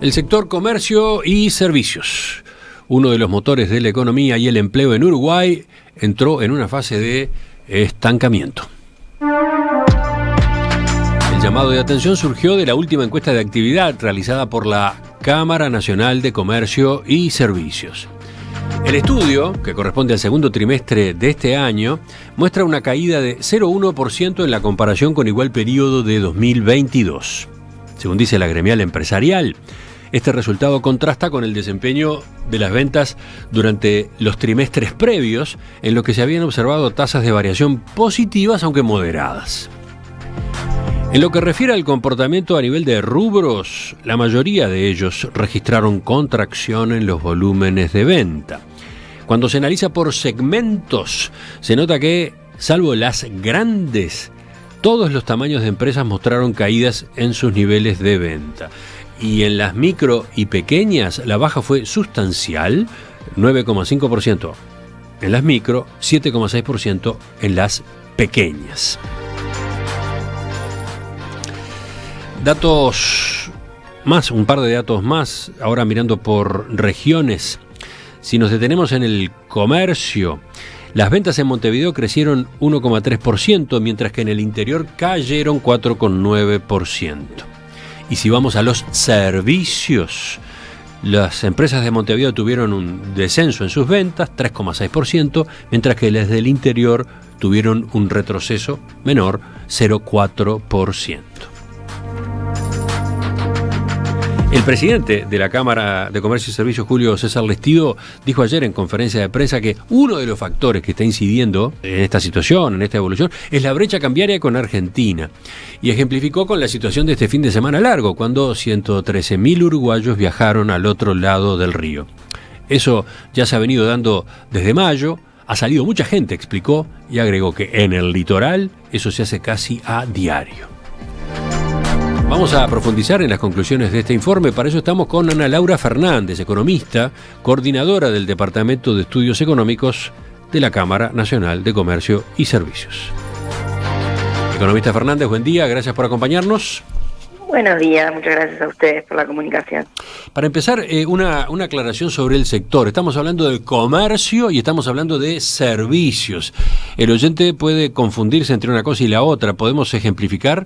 El sector comercio y servicios, uno de los motores de la economía y el empleo en Uruguay, entró en una fase de estancamiento. El llamado de atención surgió de la última encuesta de actividad realizada por la Cámara Nacional de Comercio y Servicios. El estudio, que corresponde al segundo trimestre de este año, muestra una caída de 0,1% en la comparación con igual periodo de 2022. Según dice la gremial empresarial, este resultado contrasta con el desempeño de las ventas durante los trimestres previos, en los que se habían observado tasas de variación positivas, aunque moderadas. En lo que refiere al comportamiento a nivel de rubros, la mayoría de ellos registraron contracción en los volúmenes de venta. Cuando se analiza por segmentos, se nota que, salvo las grandes, todos los tamaños de empresas mostraron caídas en sus niveles de venta. Y en las micro y pequeñas, la baja fue sustancial, 9,5% en las micro, 7,6% en las pequeñas. Datos más, un par de datos más, ahora mirando por regiones. Si nos detenemos en el comercio, las ventas en Montevideo crecieron 1,3%, mientras que en el interior cayeron 4,9%. Y si vamos a los servicios, las empresas de Montevideo tuvieron un descenso en sus ventas, 3,6%, mientras que las del interior tuvieron un retroceso menor, 0,4%. El presidente de la Cámara de Comercio y Servicios, Julio César Lestido, dijo ayer en conferencia de prensa que uno de los factores que está incidiendo en esta situación, en esta evolución, es la brecha cambiaria con Argentina. Y ejemplificó con la situación de este fin de semana largo, cuando 113.000 uruguayos viajaron al otro lado del río. Eso ya se ha venido dando desde mayo, ha salido mucha gente, explicó, y agregó que en el litoral eso se hace casi a diario. Vamos a profundizar en las conclusiones de este informe. Para eso estamos con Ana Laura Fernández, economista, coordinadora del Departamento de Estudios Económicos de la Cámara Nacional de Comercio y Servicios. Economista Fernández, buen día, gracias por acompañarnos. Buenos días, muchas gracias a ustedes por la comunicación. Para empezar, una aclaración sobre el sector. Estamos hablando del comercio y estamos hablando de servicios. El oyente puede confundirse entre una cosa y la otra. ¿Podemos ejemplificar?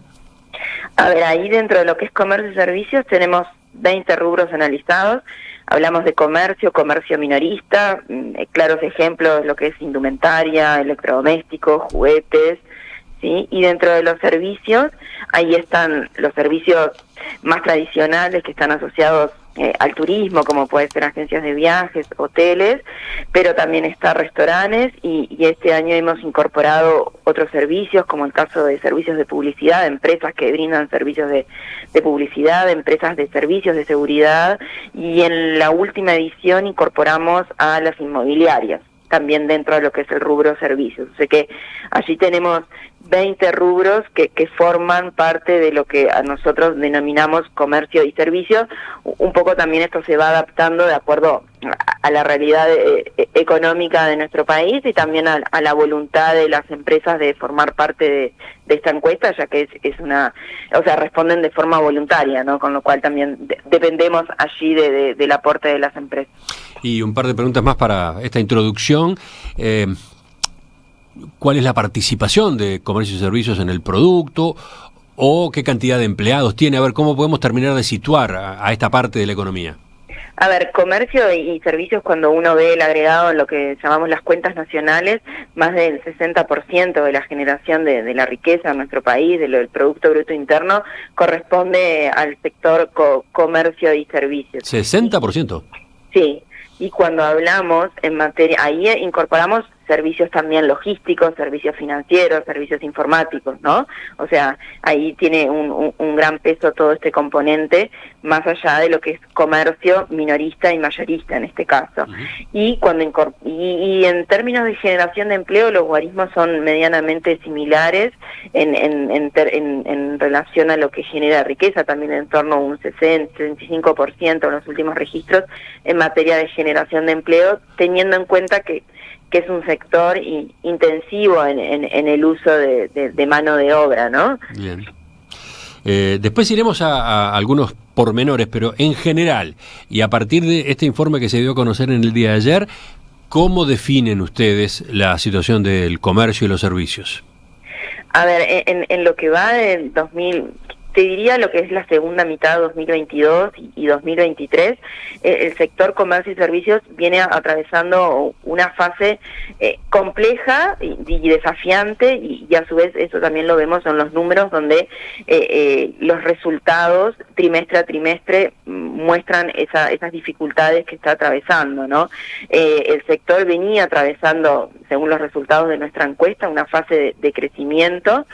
A ver, ahí dentro de lo que es comercio y servicios tenemos 20 rubros analizados. Hablamos de comercio minorista, claros ejemplos, lo que es indumentaria, electrodomésticos, juguetes, ¿sí? Y dentro de los servicios, ahí están los servicios más tradicionales que están asociados al turismo, como puede ser agencias de viajes, hoteles, pero también está restaurantes y este año hemos incorporado otros servicios, como el caso de servicios de publicidad, empresas que brindan servicios de publicidad, empresas de servicios de seguridad, y en la última edición incorporamos a las inmobiliarias, también dentro de lo que es el rubro servicios. O sea que allí tenemos 20 rubros que forman parte de lo que a nosotros denominamos comercio y servicios. Un poco también esto se va adaptando de acuerdo a la realidad económica de nuestro país y también a la voluntad de las empresas de formar parte de esta encuesta, ya que es una, o sea, responden de forma voluntaria, ¿no? Con lo cual también dependemos allí del aporte de las empresas. Y un par de preguntas más para esta introducción. ¿Cuál es la participación de comercio y servicios en el producto? ¿O qué cantidad de empleados tiene? A ver, ¿cómo podemos terminar de situar a esta parte de la economía? A ver, comercio y servicios, cuando uno ve el agregado en lo que llamamos las cuentas nacionales, más del 60% de la generación de la riqueza en nuestro país, del Producto Bruto Interno, corresponde al sector comercio y servicios. ¿60%? Sí, y cuando hablamos en materia, ahí incorporamos servicios también logísticos, servicios financieros, servicios informáticos, ¿no? O sea, ahí tiene un gran peso todo este componente, más allá de lo que es comercio minorista y mayorista en este caso. Uh-huh. Y en términos de generación de empleo, los guarismos son medianamente similares en relación a lo que genera riqueza, también en torno a un 60-65% en los últimos registros en materia de generación de empleo, teniendo en cuenta que es un sector intensivo en el uso de mano de obra, ¿no? Bien. Después iremos a algunos pormenores, pero en general, y a partir de este informe que se dio a conocer en el día de ayer, ¿cómo definen ustedes la situación del comercio y los servicios? A ver, en lo que va del 2000, te diría lo que es la segunda mitad de 2022 y 2023, el sector comercio y servicios viene atravesando una fase compleja y desafiante, y a su vez eso también lo vemos en los números, donde los resultados trimestre a trimestre muestran esas dificultades que está atravesando, ¿no? El sector venía atravesando, según los resultados de nuestra encuesta, una fase de crecimiento,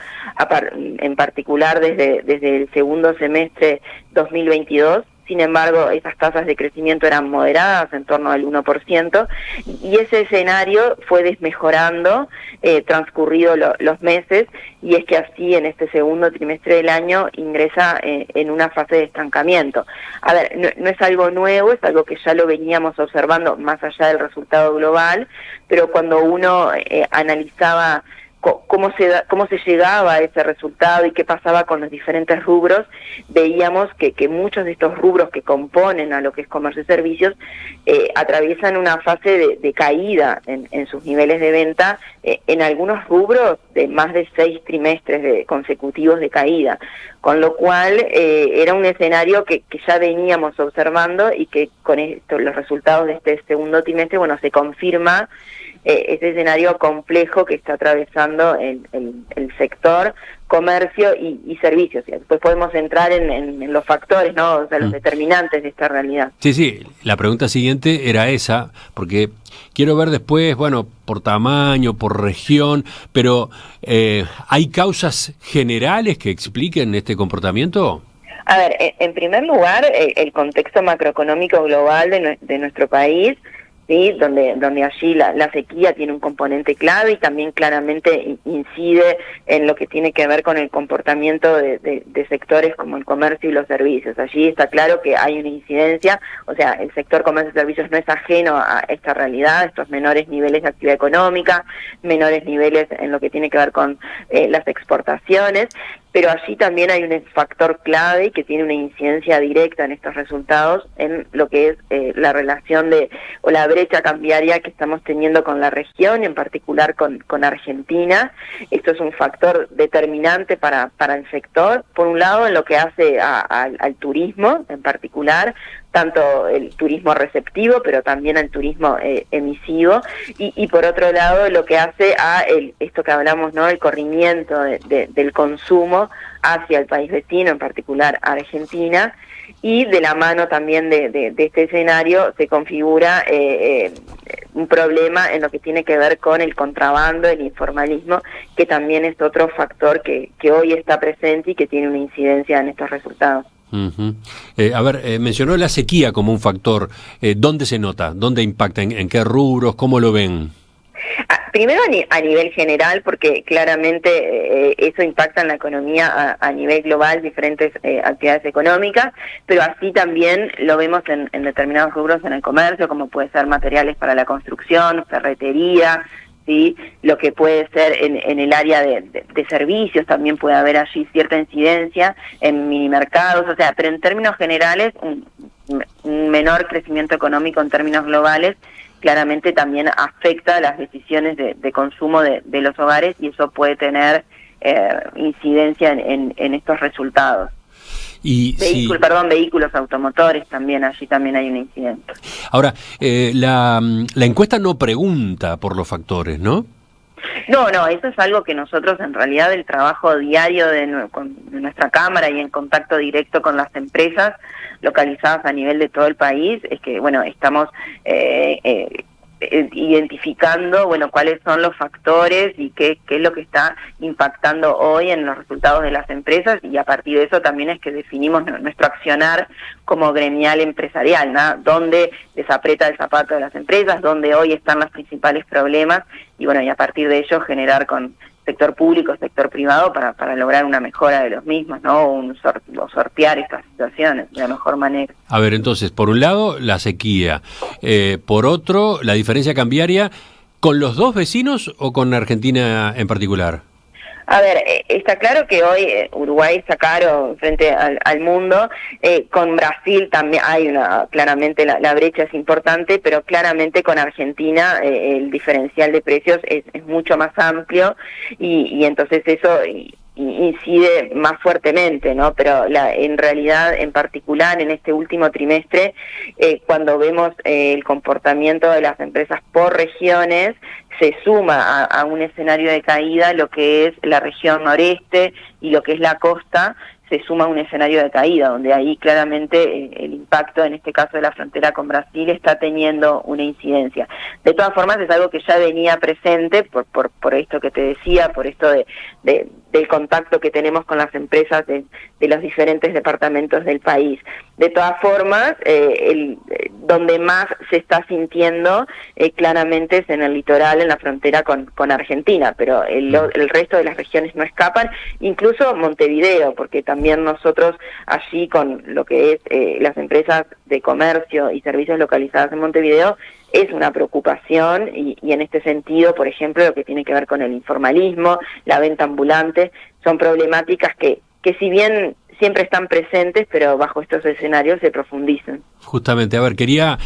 en particular desde el segundo semestre 2022. Sin embargo, esas tasas de crecimiento eran moderadas, en torno al 1%, y ese escenario fue desmejorando transcurridos los meses, y es que así en este segundo trimestre del año ingresa en una fase de estancamiento. A ver, no es algo nuevo, es algo que ya lo veníamos observando más allá del resultado global, pero cuando uno analizaba cómo se llegaba a ese resultado y qué pasaba con los diferentes rubros, veíamos que muchos de estos rubros que componen a lo que es comercio y servicios atraviesan una fase de caída en sus niveles de venta, en algunos rubros de más de 6 trimestres consecutivos de caída, con lo cual era un escenario que ya veníamos observando, y que con los resultados de este segundo trimestre, bueno, se confirma ese escenario complejo que está atravesando el sector comercio y servicios. Y después podemos entrar en los factores, ¿no? O sea, los determinantes de esta realidad. Sí, la pregunta siguiente era esa, porque quiero ver después, bueno, por tamaño, por región, pero ¿hay causas generales que expliquen este comportamiento? A ver, en primer lugar, el contexto macroeconómico global de nuestro país, ¿sí? Donde allí la sequía tiene un componente clave, y también claramente incide en lo que tiene que ver con el comportamiento de sectores como el comercio y los servicios. Allí está claro que hay una incidencia, o sea, el sector comercio y servicios no es ajeno a esta realidad, estos menores niveles de actividad económica, menores niveles en lo que tiene que ver con las exportaciones, pero allí también hay un factor clave que tiene una incidencia directa en estos resultados, en lo que es la relación o la brecha cambiaria que estamos teniendo con la región, en particular con Argentina. Esto es un factor determinante para el sector, por un lado en lo que hace al turismo en particular, tanto el turismo receptivo, pero también al turismo emisivo, y por otro lado lo que hace a esto que hablamos, ¿no? El corrimiento del consumo hacia el país vecino, en particular Argentina, y de la mano también de este escenario se configura un problema en lo que tiene que ver con el contrabando, el informalismo, que también es otro factor que hoy está presente y que tiene una incidencia en estos resultados. Uh-huh. Mencionó la sequía como un factor. ¿Dónde se nota? ¿Dónde impacta? ¿En qué rubros? ¿Cómo lo ven? Primero a nivel general, porque claramente eso impacta en la economía a nivel global, diferentes actividades económicas, pero así también lo vemos en determinados rubros en el comercio, como puede ser materiales para la construcción, ferretería, ¿sí? Lo que puede ser en el área de servicios, también puede haber allí cierta incidencia en minimercados, o sea, pero en términos generales un menor crecimiento económico en términos globales claramente también afecta las decisiones de consumo de los hogares, y eso puede tener incidencia en estos resultados. Y vehículos automotores también, allí también hay una incidencia. Ahora, la encuesta no pregunta por los factores, ¿no? No, eso es algo que nosotros, en realidad, el trabajo diario de nuestra Cámara y en contacto directo con las empresas localizadas a nivel de todo el país, es que, bueno, estamos identificando, bueno, cuáles son los factores y qué es lo que está impactando hoy en los resultados de las empresas, y a partir de eso también es que definimos nuestro accionar como gremial empresarial, ¿no? Dónde les aprieta el zapato de las empresas, dónde hoy están los principales problemas, y bueno, y a partir de ello generar con sector público, sector privado, para lograr una mejora de los mismos, ¿no? O sortear estas situaciones de la mejor manera. A ver, entonces, por un lado, la sequía. Por otro, la diferencia cambiaria, ¿con los dos vecinos o con Argentina en particular? A ver, está claro que hoy Uruguay está caro frente al mundo. Con Brasil también hay claramente la brecha es importante, pero claramente con Argentina el diferencial de precios es mucho más amplio y entonces eso incide más fuertemente, ¿no? Pero en realidad, en particular en este último trimestre, cuando vemos el comportamiento de las empresas por regiones, se suma a un escenario de caída lo que es la región noreste y lo que es la costa, se suma a un escenario de caída, donde ahí claramente el impacto, en este caso de la frontera con Brasil, está teniendo una incidencia. De todas formas, es algo que ya venía presente por esto que te decía, por esto del contacto que tenemos con las empresas de los diferentes departamentos del país. De todas formas, donde más se está sintiendo claramente es en el litoral, en la frontera con Argentina, pero el resto de las regiones no escapan, incluso Montevideo, porque también nosotros allí con lo que es las empresas de comercio y servicios localizadas en Montevideo, es una preocupación y en este sentido, por ejemplo, lo que tiene que ver con el informalismo, la venta ambulante, son problemáticas que si bien siempre están presentes, pero bajo estos escenarios se profundizan. Justamente, a ver, quería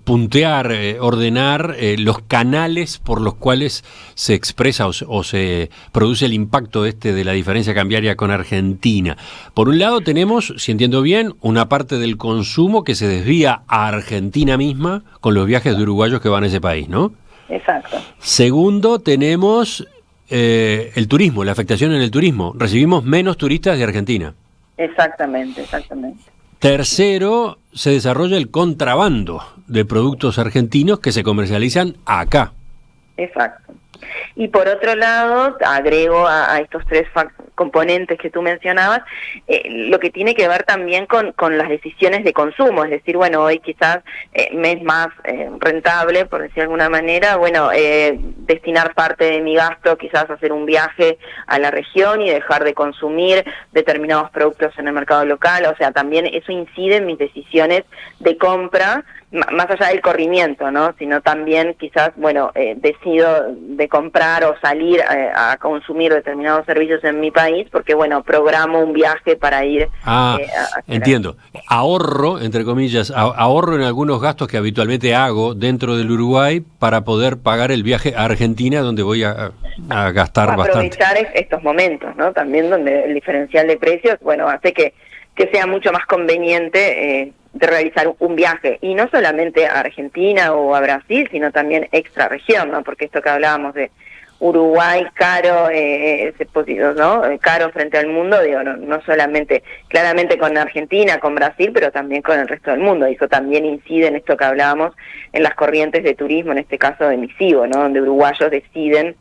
puntear, ordenar los canales por los cuales se expresa o se produce el impacto de la diferencia cambiaria con Argentina. Por un lado tenemos, si entiendo bien, una parte del consumo que se desvía a Argentina misma con los viajes de uruguayos que van a ese país, ¿no? Exacto. Segundo, tenemos el turismo, la afectación en el turismo. Recibimos menos turistas de Argentina. Exactamente. Tercero, se desarrolla el contrabando de productos argentinos que se comercializan acá. Exacto. Y por otro lado, agrego a estos tres componentes que tú mencionabas, lo que tiene que ver también con las decisiones de consumo, es decir, bueno, hoy quizás me es más rentable, por decir de alguna manera, bueno, destinar parte de mi gasto quizás a hacer un viaje a la región y dejar de consumir determinados productos en el mercado local, o sea, también eso incide en mis decisiones de compra, más allá del corrimiento, ¿no? Sino también quizás, bueno, decido de comprar o salir a consumir determinados servicios en mi país porque, bueno, programo un viaje para ir... Entiendo. Ahorro, entre comillas, ahorro en algunos gastos que habitualmente hago dentro del Uruguay para poder pagar el viaje a Argentina, donde voy a gastar bastante. Aprovechar estos momentos, ¿no? También donde el diferencial de precios, bueno, hace que sea mucho más conveniente de realizar un viaje, y no solamente a Argentina o a Brasil, sino también extra región, ¿no? Porque esto que hablábamos de Uruguay caro, ¿no? Caro frente al mundo, digo, no solamente, claramente con Argentina, con Brasil, pero también con el resto del mundo, y eso también incide en esto que hablábamos, en las corrientes de turismo, en este caso emisivo, ¿no? Donde uruguayos deciden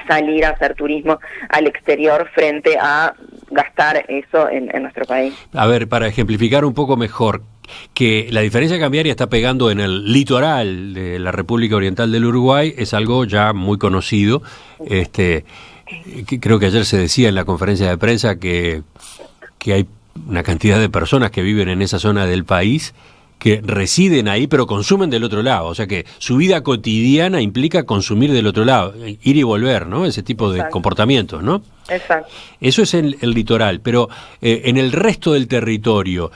salir a hacer turismo al exterior frente a gastar eso en nuestro país. A ver, para ejemplificar un poco mejor, que la diferencia cambiaria está pegando en el litoral de la República Oriental del Uruguay es algo ya muy conocido. Creo que ayer se decía en la conferencia de prensa que hay una cantidad de personas que viven en esa zona del país que residen ahí pero consumen del otro lado, o sea que su vida cotidiana implica consumir del otro lado, ir y volver, ¿no? Ese tipo de comportamientos, ¿no? Exacto. Eso es en el litoral, pero en el resto del territorio,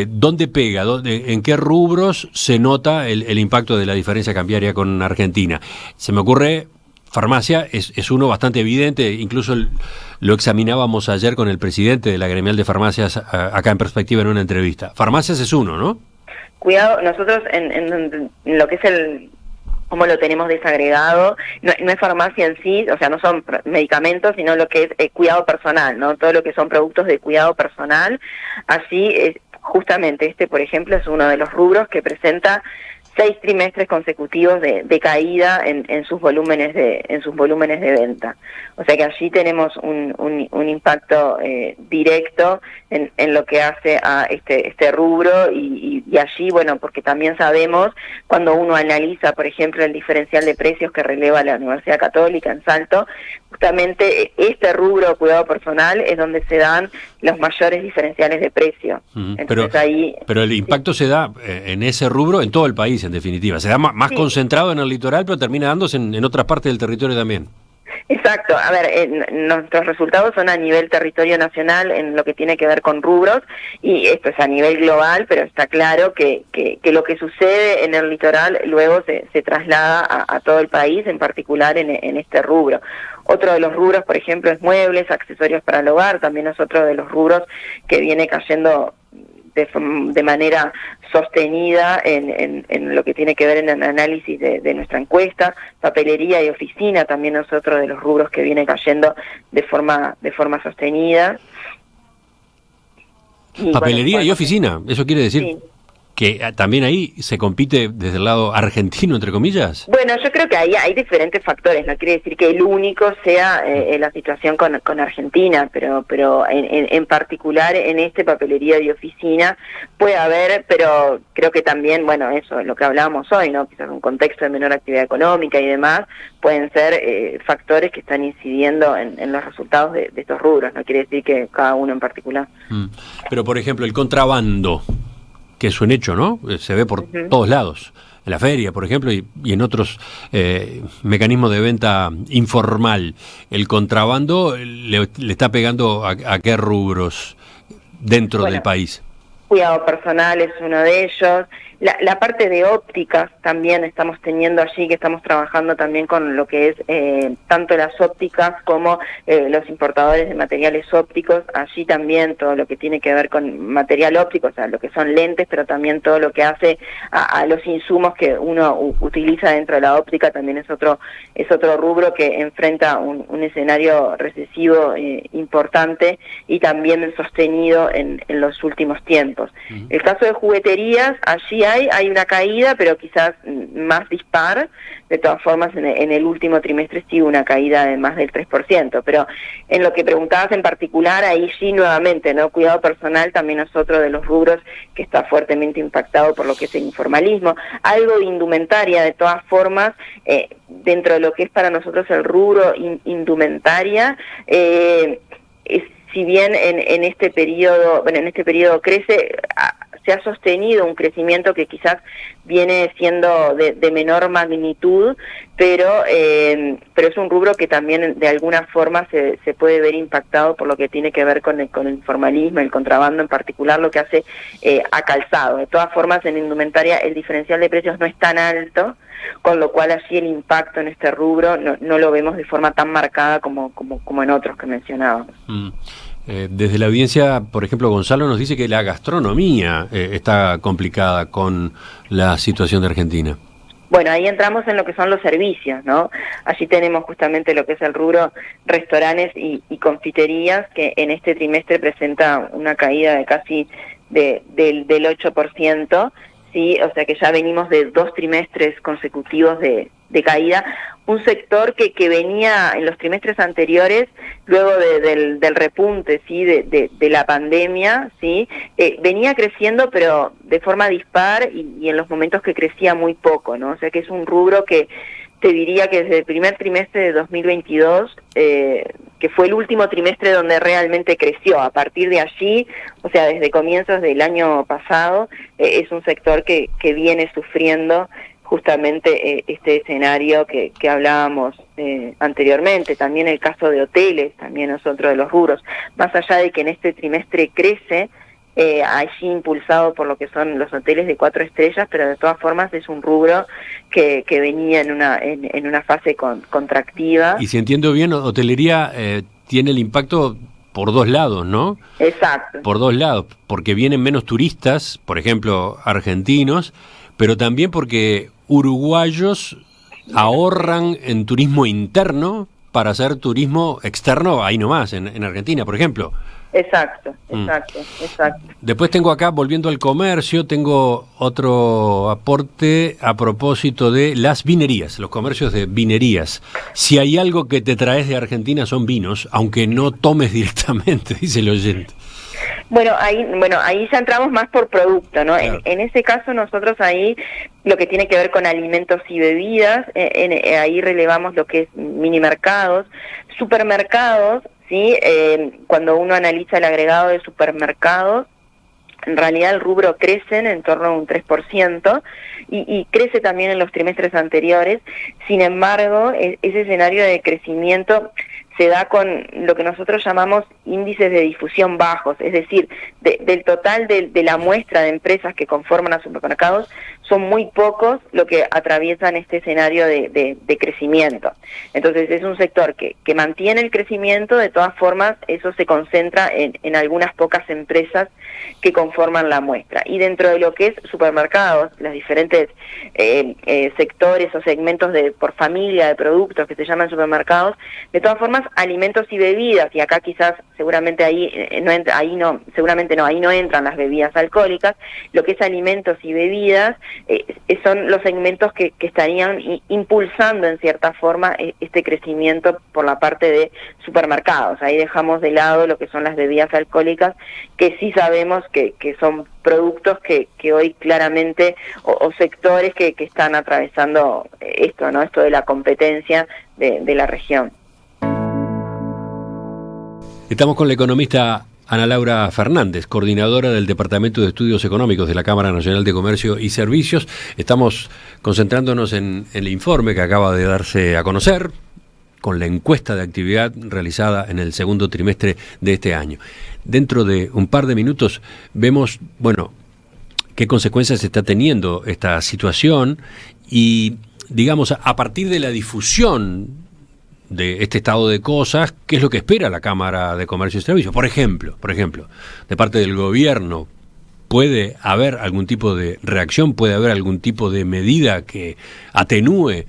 ¿dónde pega? ¿En qué rubros se nota el impacto de la diferencia cambiaria con Argentina? Se me ocurre, farmacia es uno bastante evidente, incluso lo examinábamos ayer con el presidente de la Gremial de Farmacias acá en Perspectiva en una entrevista. Farmacias es uno, ¿no? Cuidado, nosotros en lo que es cómo lo tenemos desagregado, no es farmacia en sí, o sea, no son medicamentos, sino lo que es cuidado personal, ¿no? Todo lo que son productos de cuidado personal, así justamente por ejemplo, es uno de los rubros que presenta 6 trimestres consecutivos de caída en sus volúmenes de venta. O sea que allí tenemos un impacto directo en lo que hace a este rubro y allí, bueno, porque también sabemos, cuando uno analiza, por ejemplo, el diferencial de precios que releva la Universidad Católica en Salto, justamente este rubro cuidado personal es donde se dan los mayores diferenciales de precio. Pero el impacto se da en ese rubro en todo el país, en definitiva. Se da más concentrado en el litoral, pero termina dándose en otras partes del territorio también. Exacto, a ver, nuestros resultados son a nivel territorio nacional en lo que tiene que ver con rubros, y esto es a nivel global, pero está claro que lo que sucede en el litoral luego se traslada a todo el país, en particular en este rubro. Otro de los rubros, por ejemplo, es muebles, accesorios para el hogar, también es otro de los rubros que viene cayendo de manera sostenida en lo que tiene que ver en el análisis de nuestra encuesta. Papelería y oficina también es otro de los rubros que viene cayendo de forma sostenida. Papelería y oficina, ¿eso quiere decir sí, que también ahí se compite desde el lado argentino, entre comillas? Bueno, yo creo que ahí hay diferentes factores, no quiere decir que el único sea la situación con Argentina, pero en particular en papelería de oficina puede haber, pero creo que también, bueno, eso es lo que hablábamos hoy, ¿no? Quizás un contexto de menor actividad económica y demás, pueden ser factores que están incidiendo en los resultados de estos rubros, no quiere decir que cada uno en particular. Pero, por ejemplo, el contrabando, que es un hecho, ¿no? Se ve por todos lados, en la feria, por ejemplo, y en otros mecanismos de venta informal. ¿El contrabando le está pegando a qué rubros dentro del país? Cuidado personal es uno de ellos. La parte de ópticas también estamos teniendo allí, que estamos trabajando también con lo que es tanto las ópticas como los importadores de materiales ópticos. Allí también todo lo que tiene que ver con material óptico, o sea, lo que son lentes, pero también todo lo que hace a los insumos que uno utiliza dentro de la óptica, también es otro rubro que enfrenta un escenario recesivo importante y también sostenido en los últimos tiempos. El caso de jugueterías, allí hay una caída, pero quizás más dispar. De todas formas, en el último trimestre sí hubo una caída de más del 3%, pero en lo que preguntabas en particular, ahí sí nuevamente, ¿no? Cuidado personal también es otro de los rubros que está fuertemente impactado por lo que es el informalismo. Algo de indumentaria, de todas formas, dentro de lo que es para nosotros el rubro indumentaria, si bien en este periodo crece, se ha sostenido un crecimiento que quizás viene siendo de menor magnitud, pero es un rubro que también de alguna forma se puede ver impactado por lo que tiene que ver con el informalismo, el contrabando en particular, lo que hace a calzado. De todas formas, en indumentaria el diferencial de precios no es tan alto, con lo cual así el impacto en este rubro no lo vemos de forma tan marcada como en otros que mencionábamos. Desde la audiencia, por ejemplo, Gonzalo nos dice que la gastronomía está complicada con la situación de Argentina. Bueno, ahí entramos en lo que son los servicios, ¿no? Allí tenemos justamente lo que es el rubro restaurantes y confiterías, que en este trimestre presenta una caída de casi del 8%, ¿sí? O sea que ya venimos de 2 trimestres consecutivos de caída. Un sector que venía en los trimestres anteriores, luego del repunte, ¿sí? de la pandemia, ¿sí? Venía creciendo, pero de forma dispar y en los momentos que crecía muy poco, ¿no? O sea que es un rubro que te diría que desde el primer trimestre de 2022, que fue el último trimestre donde realmente creció. A partir de allí, o sea, desde comienzos del año pasado, es un sector que viene sufriendo justamente este escenario que hablábamos anteriormente. También el caso de hoteles, también es otro de los rubros. Más allá de que en este trimestre crece, allí impulsado por lo que son los hoteles de 4 estrellas, pero de todas formas es un rubro que venía en una fase contractiva. Y si entiendo bien, hotelería tiene el impacto por 2 lados, ¿no? Exacto. Por 2 lados, porque vienen menos turistas, por ejemplo, argentinos, pero también porque uruguayos ahorran en turismo interno para hacer turismo externo ahí nomás, en Argentina, por ejemplo. Exacto. Después tengo acá, volviendo al comercio, tengo otro aporte a propósito de las vinerías, los comercios de vinerías. Si hay algo que te traes de Argentina son vinos, aunque no tomes directamente, dice el oyente. Bueno, ahí ya entramos más por producto, ¿no? Claro. En ese caso nosotros ahí lo que tiene que ver con alimentos y bebidas, ahí relevamos lo que es mini mercados, supermercados, ¿sí? Cuando uno analiza el agregado de supermercados, En realidad el rubro crece en torno a un 3% y crece también en los trimestres anteriores. Sin embargo, ese escenario de crecimiento se da con lo que nosotros llamamos índices de difusión bajos, es decir, del total de la muestra de empresas que conforman a supermercados, son muy pocos los que atraviesan este escenario de crecimiento. Entonces es un sector que mantiene el crecimiento, de todas formas eso se concentra en algunas pocas empresas que conforman la muestra. Y dentro de lo que es supermercados, los diferentes sectores o segmentos por familia de productos que se llaman supermercados, de todas formas alimentos y bebidas, y acá quizás seguramente ahí no entran las bebidas alcohólicas, lo que es alimentos y bebidas son los segmentos que estarían impulsando en cierta forma este crecimiento por la parte de supermercados. Ahí dejamos de lado lo que son las bebidas alcohólicas, que sí sabemos que son productos que hoy claramente, o sectores que están atravesando esto, ¿no? Esto de la competencia de la región. Estamos con la economista Ana Laura Fernández, coordinadora del Departamento de Estudios Económicos de la Cámara Nacional de Comercio y Servicios. Estamos concentrándonos en el informe que acaba de darse a conocer con la encuesta de actividad realizada en el segundo trimestre de este año. Dentro de un par de minutos vemos, qué consecuencias está teniendo esta situación y, digamos, a partir de la difusión de este estado de cosas, ¿qué es lo que espera la Cámara de Comercio y Servicios? Por ejemplo, de parte del gobierno, ¿puede haber algún tipo de reacción? ¿Puede haber algún tipo de medida que atenúe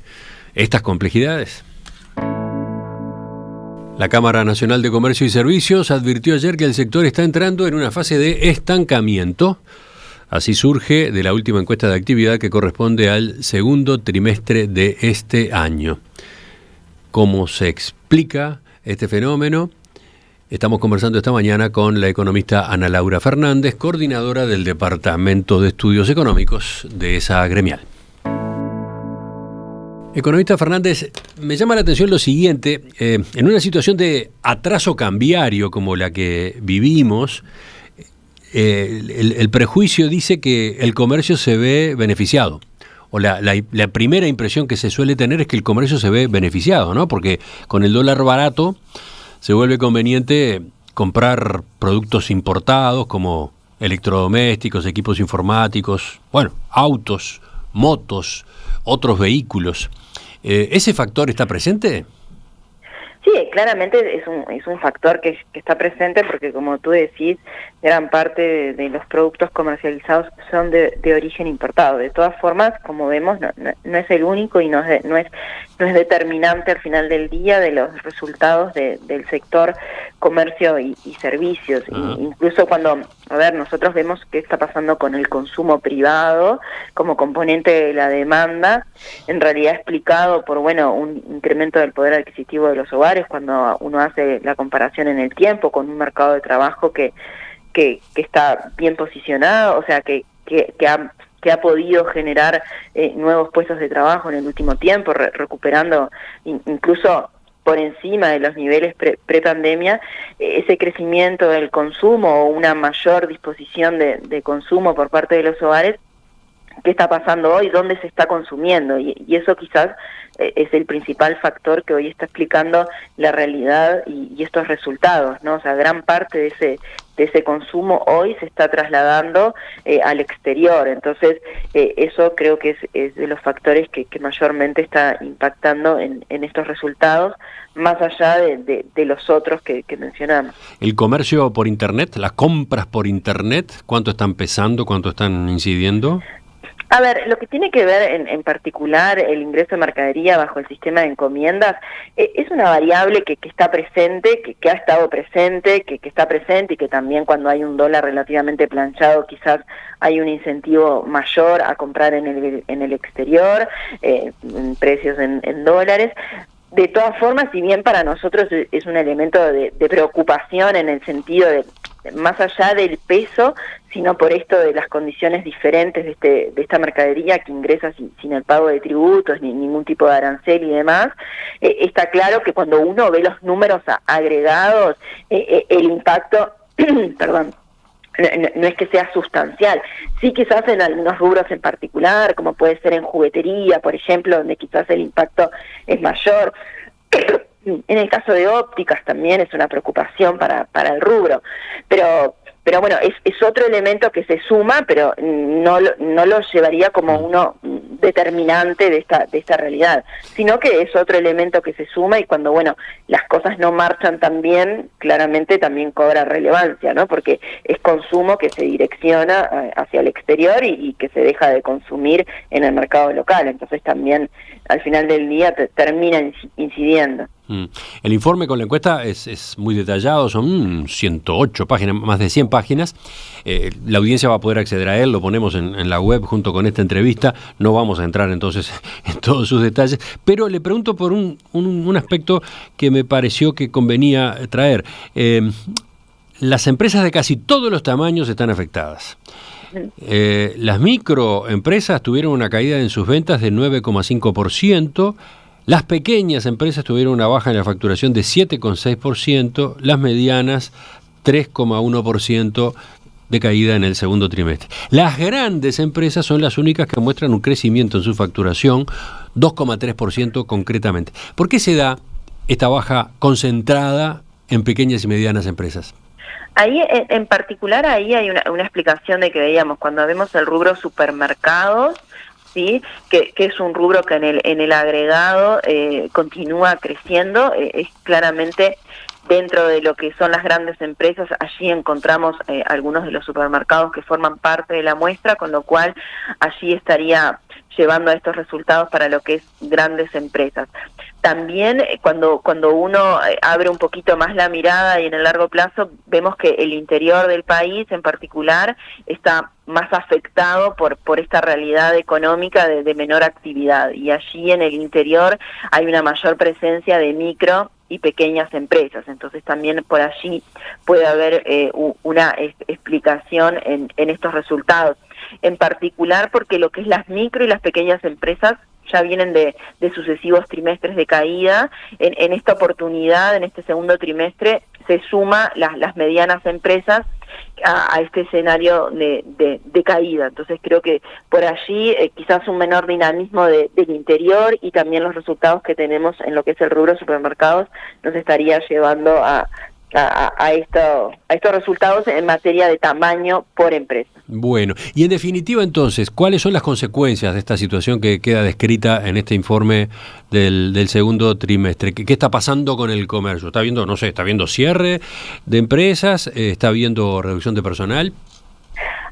estas complejidades? La Cámara Nacional de Comercio y Servicios advirtió ayer que el sector está entrando en una fase de estancamiento. Así surge de la última encuesta de actividad que corresponde al segundo trimestre de este año. ¿Cómo se explica este fenómeno? Estamos conversando esta mañana con la economista Ana Laura Fernández, coordinadora del Departamento de Estudios Económicos de esa gremial. Economista Fernández, me llama la atención lo siguiente, en una situación de atraso cambiario como la que vivimos, el prejuicio dice que el comercio se ve beneficiado. O la primera impresión que se suele tener es que el comercio se ve beneficiado, ¿no? Porque con el dólar barato se vuelve conveniente comprar productos importados como electrodomésticos, equipos informáticos, autos, motos, otros vehículos. ¿Ese factor está presente? Sí, claramente es un factor que está presente porque, como tú decís, gran parte de los productos comercializados son de origen importado. De todas formas, como vemos, no es el único y no es determinante al final del día de los resultados del sector comercio y servicios. Incluso cuando, nosotros vemos qué está pasando con el consumo privado como componente de la demanda, en realidad explicado por, un incremento del poder adquisitivo de los hogares, cuando uno hace la comparación en el tiempo con un mercado de trabajo que está bien posicionado, o sea, que ha podido generar nuevos puestos de trabajo en el último tiempo, recuperando incluso por encima de los niveles pre-pandemia, ese crecimiento del consumo o una mayor disposición de consumo por parte de los hogares. ¿Qué está pasando hoy? ¿Dónde se está consumiendo? Y eso quizás es el principal factor que hoy está explicando la realidad y estos resultados, ¿no? O sea, gran parte de ese consumo hoy se está trasladando al exterior. Entonces, eso creo que es de los factores que mayormente está impactando en estos resultados, más allá de los otros que mencionamos. ¿El comercio por Internet, las compras por Internet, cuánto están pesando, cuánto están incidiendo? A ver, lo que tiene que ver en particular el ingreso de mercadería bajo el sistema de encomiendas es una variable que está presente, que ha estado presente, que está presente y que también cuando hay un dólar relativamente planchado quizás hay un incentivo mayor a comprar en el exterior, precios en dólares. De todas formas, si bien para nosotros es un elemento de preocupación en el sentido de más allá del peso, sino por esto de las condiciones diferentes de esta mercadería que ingresa sin el pago de tributos, ni ningún tipo de arancel y demás, está claro que cuando uno ve los números agregados, el impacto, no es que sea sustancial. Sí, quizás en algunos rubros en particular, como puede ser en juguetería, por ejemplo, donde quizás el impacto es mayor. En el caso de ópticas también es una preocupación para el rubro, pero bueno, es otro elemento que se suma, pero no lo llevaría como uno determinante de esta realidad, sino que es otro elemento que se suma, y cuando, bueno, las cosas no marchan tan bien, claramente también cobra relevancia, ¿no? Porque es consumo que se direcciona hacia el exterior y que se deja de consumir en el mercado local, entonces también al final del día termina incidiendo. El informe con la encuesta es muy detallado, son 108 páginas, más de 100 páginas. La audiencia va a poder acceder a él, lo ponemos en la web junto con esta entrevista. No vamos a entrar entonces en todos sus detalles, pero le pregunto por un aspecto que me pareció que convenía traer. Las empresas de casi todos los tamaños están afectadas. Las microempresas tuvieron una caída en sus ventas de 9,5%. Las pequeñas empresas tuvieron una baja en la facturación de 7,6%, las medianas 3,1% de caída en el segundo trimestre. Las grandes empresas son las únicas que muestran un crecimiento en su facturación, 2,3% concretamente. ¿Por qué se da esta baja concentrada en pequeñas y medianas empresas? Ahí, en particular, ahí hay una explicación de que veíamos, cuando vemos el rubro supermercados, ¿sí? Que es un rubro que en el agregado continúa creciendo, es claramente dentro de lo que son las grandes empresas. Allí encontramos algunos de los supermercados que forman parte de la muestra, con lo cual allí estaría llevando a estos resultados para lo que es grandes empresas. También cuando uno abre un poquito más la mirada y en el largo plazo, vemos que el interior del país en particular está más afectado por esta realidad económica de menor actividad, y allí en el interior hay una mayor presencia de micro y pequeñas empresas, entonces también por allí puede haber una explicación en estos resultados, en particular porque lo que es las micro y las pequeñas empresas ya vienen de sucesivos trimestres de caída. En esta oportunidad, en este segundo trimestre, se suma las medianas empresas a este escenario de caída. Entonces creo que por allí quizás un menor dinamismo del interior, y también los resultados que tenemos en lo que es el rubro supermercados nos estaría llevando a estos resultados en materia de tamaño por empresa. Bueno, y en definitiva entonces, ¿cuáles son las consecuencias de esta situación que queda descrita en este informe del segundo trimestre? ¿Qué está pasando con el comercio? ¿Está viendo, no sé, está viendo cierre de empresas? ¿Está viendo reducción de personal?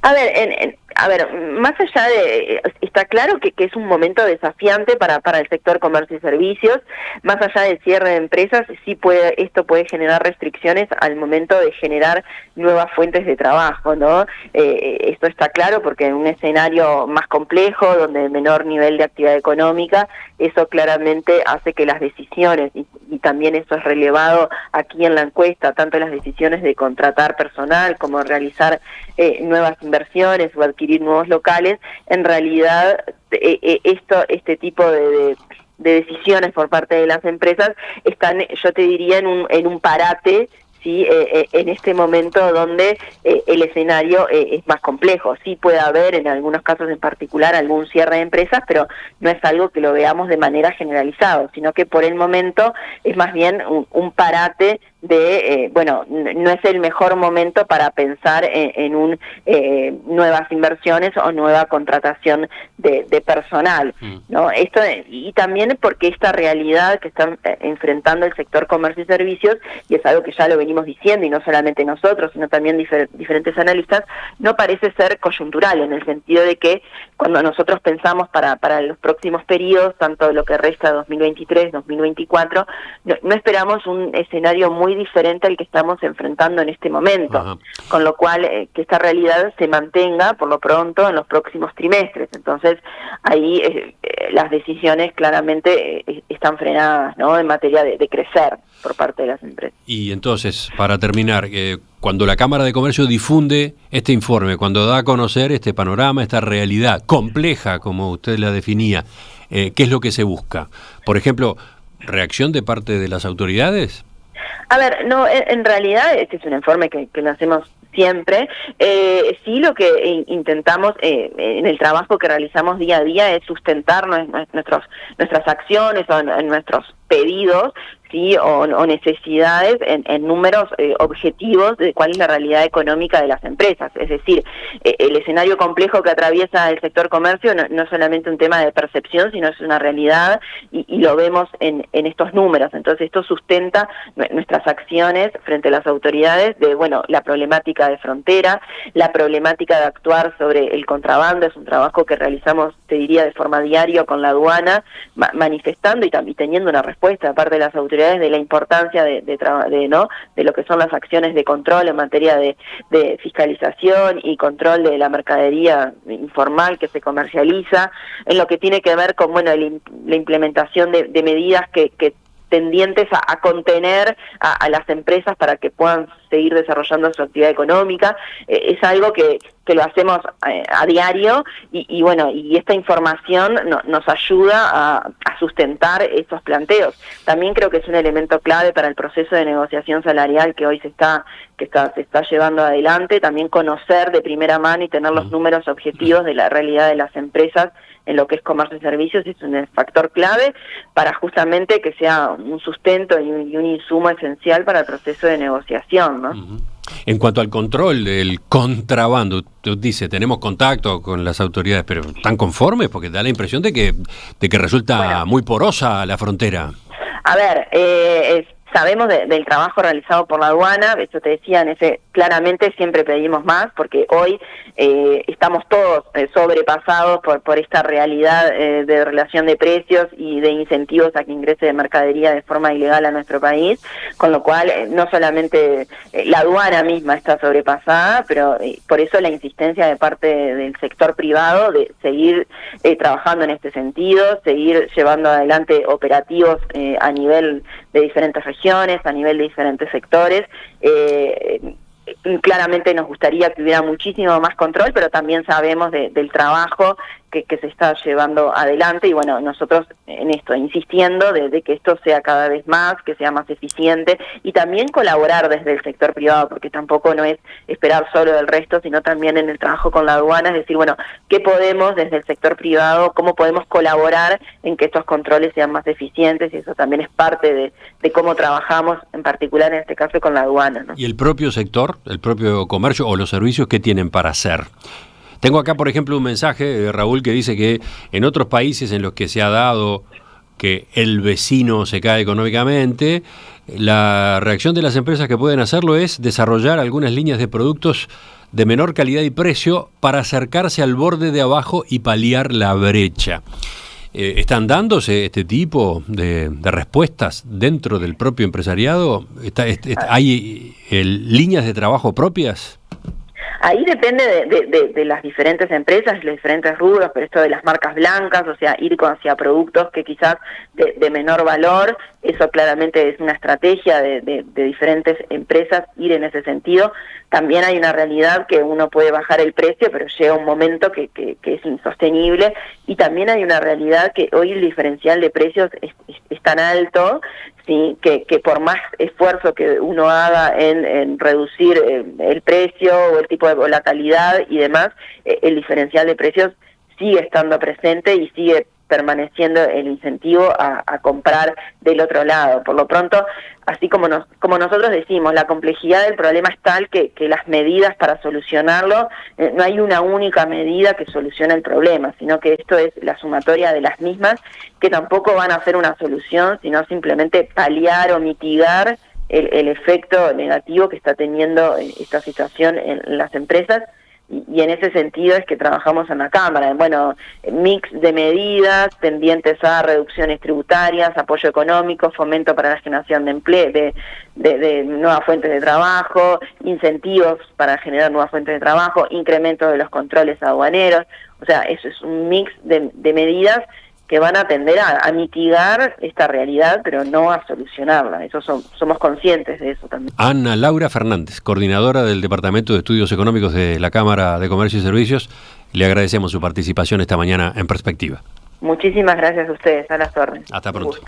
A ver, más allá de, está claro que es un momento desafiante para el sector comercio y servicios. Más allá del cierre de empresas, sí esto puede generar restricciones al momento de generar nuevas fuentes de trabajo, ¿no? Esto está claro porque en un escenario más complejo, donde menor nivel de actividad económica, eso claramente hace que las decisiones, y también eso es relevado aquí en la encuesta, tanto las decisiones de contratar personal como realizar nuevas inversiones o adquirir nuevos locales, en realidad este tipo de decisiones por parte de las empresas están, yo te diría, en un parate, ¿sí? En este momento donde el escenario es más complejo. Sí puede haber en algunos casos en particular algún cierre de empresas, pero no es algo que lo veamos de manera generalizada, sino que por el momento es más bien un parate de, no es el mejor momento para pensar en nuevas inversiones o nueva contratación de personal, ¿no? Esto, y también porque esta realidad que están enfrentando el sector comercio y servicios, y es algo que ya lo venimos diciendo, y no solamente nosotros, sino también diferentes analistas, no parece ser coyuntural, en el sentido de que cuando nosotros pensamos para los próximos periodos, tanto lo que resta 2023, 2024, no esperamos un escenario muy diferente al que estamos enfrentando en este momento. Ajá. Con lo cual que esta realidad se mantenga por lo pronto en los próximos trimestres. Entonces ahí las decisiones claramente están frenadas, ¿no? En materia de crecer por parte de las empresas. Y entonces, para terminar, cuando la Cámara de Comercio difunde este informe, cuando da a conocer este panorama, esta realidad compleja, como usted la definía, ¿qué es lo que se busca? Por ejemplo, ¿reacción de parte de las autoridades? A ver, no, en realidad este es un informe que lo hacemos siempre. Sí, lo que intentamos en el trabajo que realizamos día a día es sustentar nuestras acciones o en nuestros pedidos, sí, o necesidades en números objetivos de cuál es la realidad económica de las empresas. Es decir, el escenario complejo que atraviesa el sector comercio no es solamente un tema de percepción, sino es una realidad y lo vemos en estos números. Entonces esto sustenta nuestras acciones frente a las autoridades de, bueno, la problemática de frontera, la problemática de actuar sobre el contrabando. Es un trabajo que realizamos, te diría, de forma diaria con la aduana, manifestando y también teniendo una respuesta de parte de las autoridades de la importancia de lo que son las acciones de control en materia de fiscalización y control de la mercadería informal que se comercializa, en lo que tiene que ver con, bueno, la implementación de medidas que tendientes a contener a las empresas para que puedan seguir desarrollando su actividad económica. Es algo que lo hacemos a diario y bueno, y esta información nos ayuda a sustentar estos planteos. También creo que es un elemento clave para el proceso de negociación salarial que hoy se está llevando adelante, también conocer de primera mano y tener los números objetivos de la realidad de las empresas en lo que es comercio y servicios. Es un factor clave para justamente que sea un sustento y un insumo esencial para el proceso de negociación, ¿no? Uh-huh. En cuanto al control del contrabando, usted dice, tenemos contacto con las autoridades, pero ¿están conformes? Porque da la impresión de que resulta muy porosa la frontera. A ver, sabemos del trabajo realizado por la aduana. Eso te decía, claramente siempre pedimos más, porque hoy estamos todos sobrepasados por esta realidad de relación de precios y de incentivos a que ingrese de mercadería de forma ilegal a nuestro país, con lo cual no solamente la aduana misma está sobrepasada, pero por eso la insistencia de parte del sector privado de seguir trabajando en este sentido, seguir llevando adelante operativos a nivel de diferentes regiones, a nivel de diferentes sectores. Claramente nos gustaría que hubiera muchísimo más control, pero también sabemos del trabajo que se está llevando adelante y bueno, nosotros en esto, insistiendo de que esto sea cada vez más, que sea más eficiente y también colaborar desde el sector privado, porque tampoco no es esperar solo del resto, sino también en el trabajo con la aduana, es decir, bueno, ¿qué podemos desde el sector privado, cómo podemos colaborar en que estos controles sean más eficientes? Y eso también es parte de cómo trabajamos, en particular en este caso con la aduana, ¿no? ¿Y el propio sector, el propio comercio o los servicios qué tienen para hacer? Tengo acá, por ejemplo, un mensaje de Raúl que dice que en otros países en los que se ha dado que el vecino se cae económicamente, la reacción de las empresas que pueden hacerlo es desarrollar algunas líneas de productos de menor calidad y precio para acercarse al borde de abajo y paliar la brecha. ¿Están dándose este tipo de respuestas dentro del propio empresariado? ¿Hay líneas de trabajo propias? Ahí depende de las diferentes empresas, los diferentes rubros, pero esto de las marcas blancas, o sea, ir hacia productos que quizás de menor valor, eso claramente es una estrategia de diferentes empresas, ir en ese sentido. También hay una realidad que uno puede bajar el precio, pero llega un momento que es insostenible, y también hay una realidad que hoy el diferencial de precios es tan alto, ¿sí? que por más esfuerzo que uno haga en reducir el precio o el tipo o la calidad y demás, el diferencial de precios sigue estando presente y sigue permaneciendo el incentivo a comprar del otro lado. Por lo pronto, así como nosotros decimos, la complejidad del problema es tal que las medidas para solucionarlo, no hay una única medida que solucione el problema, sino que esto es la sumatoria de las mismas, que tampoco van a ser una solución, sino simplemente paliar o mitigar el efecto negativo que está teniendo esta situación en las empresas. Y en ese sentido es que trabajamos en la Cámara. Bueno, mix de medidas tendientes a reducciones tributarias, apoyo económico, fomento para la generación de empleo, de nuevas fuentes de trabajo, incentivos para generar nuevas fuentes de trabajo, incremento de los controles aduaneros. O sea, eso es un mix de medidas que van a tender a mitigar esta realidad, pero no a solucionarla. Eso somos conscientes de eso también. Ana Laura Fernández, coordinadora del Departamento de Estudios Económicos de la Cámara de Comercio y Servicios, le agradecemos su participación esta mañana en Perspectiva. Muchísimas gracias a ustedes, a las órdenes. Hasta pronto.